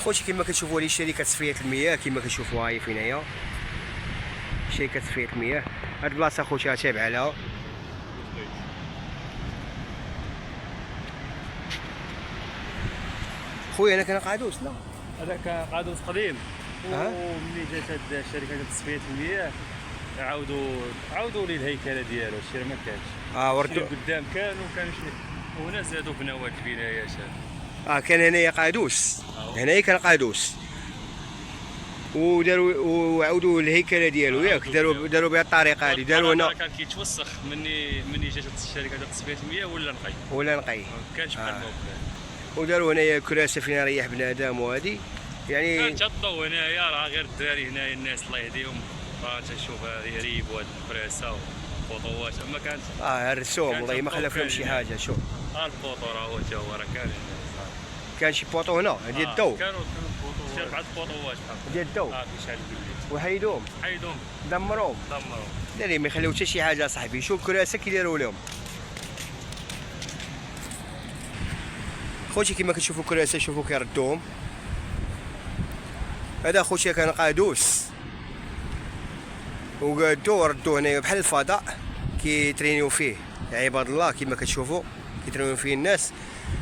خوتي كما كتشوفوا هذه شركه تصفيه المياه كما كتشوفوها هي فين هي شركه تصفيه المياه. هاد البلاصه خوتي تابعه لها. خويا انا كان قادوس لا هذاك قادوس قديم وملي جات هاد الشركه ديال تصفيه المياه عاودوا ليه الهيكله ديالو، الشيء ما كانش وردوا قدام كانوا وهنا زادوا بناو هاد البنايات. كان هنايا قادوس، هنايا كان قادوس وداروا وعاودوا الهيكله ديالو ياك، داروا بها الطريقه هذه، داروا هنا كان كيتوسخ مني جات الشركه ديال تصفيه المياه ولا نقي ما كانش بحال ما وداروا هنايا كراسه فين يريح بنادم وهذه يعني. كانت الضو هنايا راه غير الدراري هنايا الناس الله يهديهم راه تنشوف هذه ريب وهاد الكراسه وفوطوات ما كانت الرسوم والله ما خلاو فيهم شي حاجه. شوف الفوطو راه هو راه كان شي بوطو هنا ديال الضو، كانوا شي 4 فوطوات بحال ديال الضو كيشعل بالليل وحيدوهم دمروهم داري ما يخليو حتى شي حاجه صاحبي. شوف كراسه كيديروا لهم خوتي كما كتشوفوا كراسه، شوفوا كيردوهم. هذا خوتي كان قادوس وقادو ردوه هنايا بحال الفضاء كيترينيو فيه عباد الله كما كتشوفوا كيترينيو فيه الناس.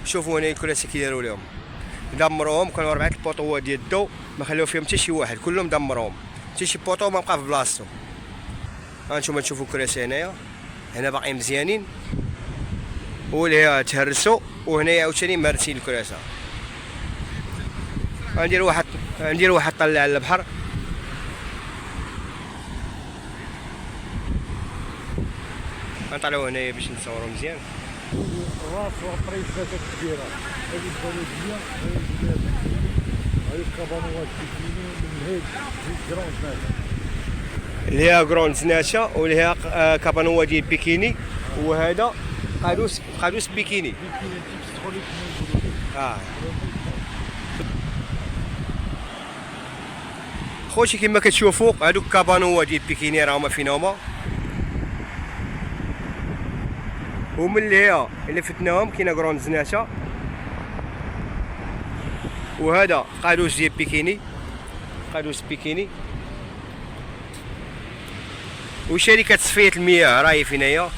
شوفوا هنا الكراسي كيديروا لهم دمروهم، كانوا 4 البوطوات ديال الضو ما خلاو فيهم حتى شي واحد، كلهم دمروهم، حتى شي بوطو ما بقى في بلاصتو. هانتوما تشوفوا الكراسي هنا باقيين مزيانين ولهي تهرسوا، وهنايا عاوتاني مارسين الكراسه. غندير واحد طلع على البحر. غنطلعوا هنايا باش نصوروا مزيان. راس وطريقات كبيره هذه البلديه هذه الكابانوات كيجيني من هيك كروند ناتا اللي هي كروند ناتا واللي هي كابانوا ديال بيكيني، وهذا قادوس بيكيني. خوتي كما كتشوفوا هادوك كابانوا ديال بيكيني راهما فين هما، ومن اللي فتناهم كاينه كروند زناتا، وهذا قادوس ديال بيكيني، قادوس بيكيني. وشركه تصفيه المياه راهي فين هي.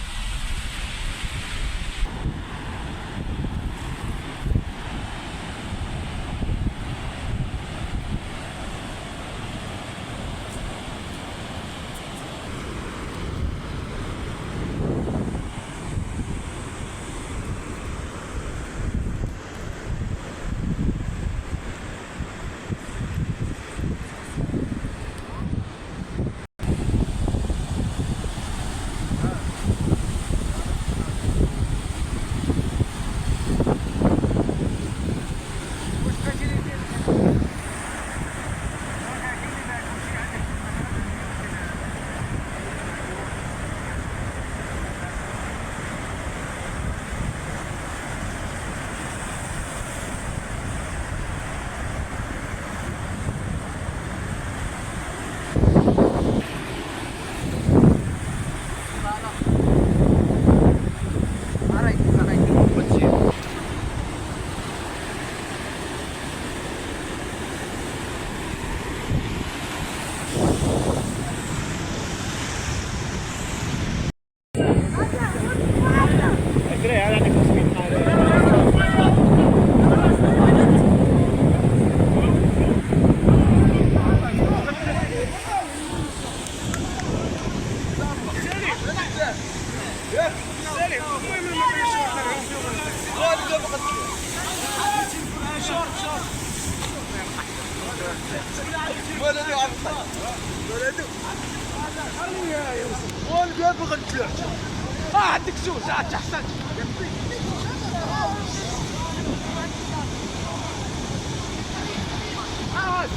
عندك زوج تحصل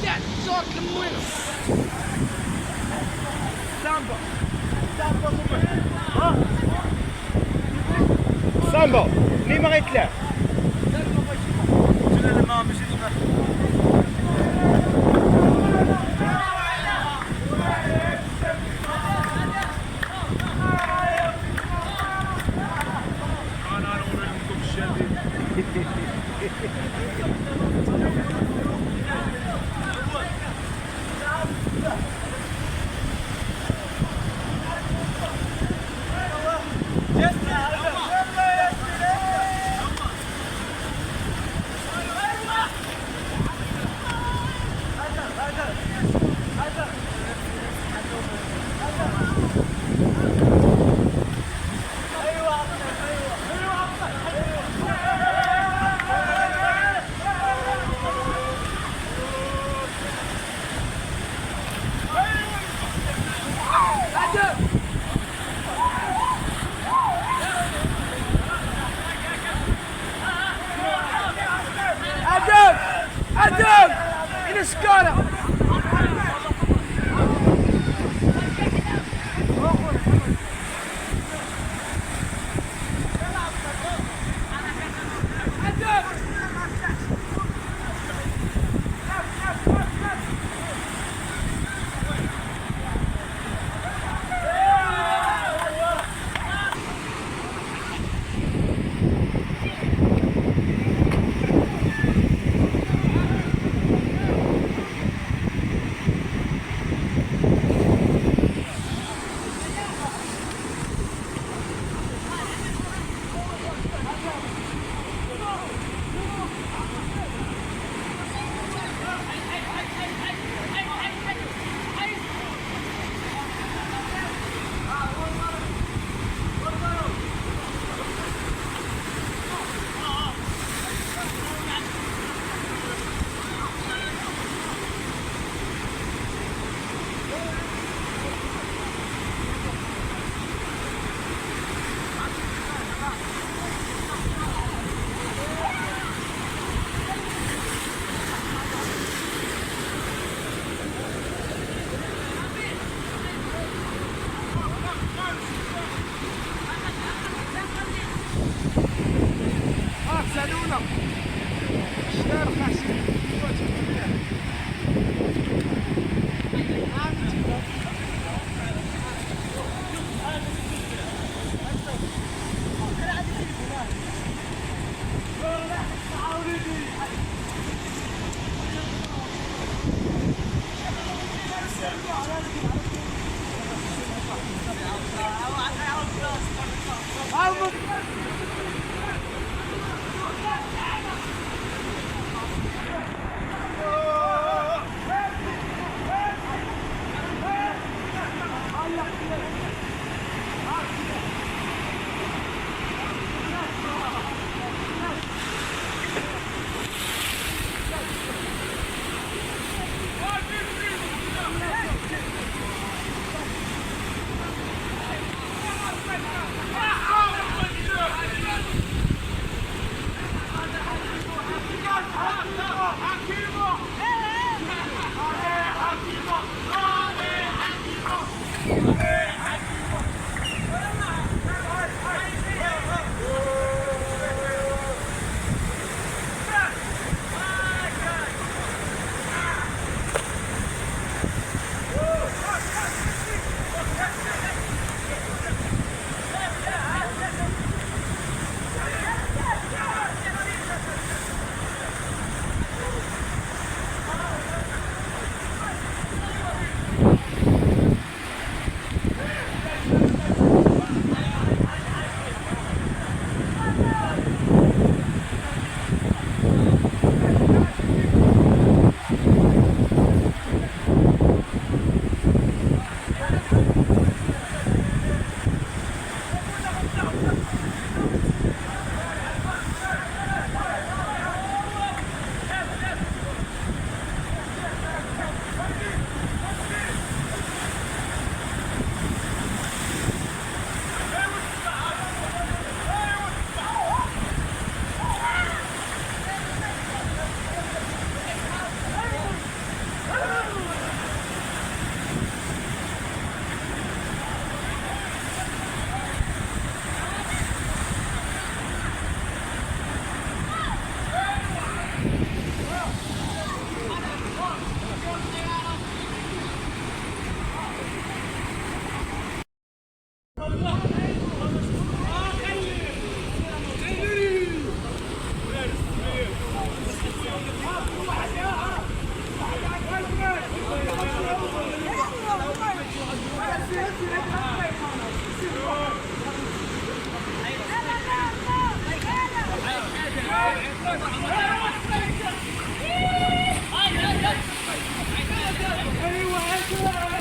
تاع صوت المويه سامبا سامبا اللي ما غيتلاعب ادم الى سكاره سالونا شنو ايوه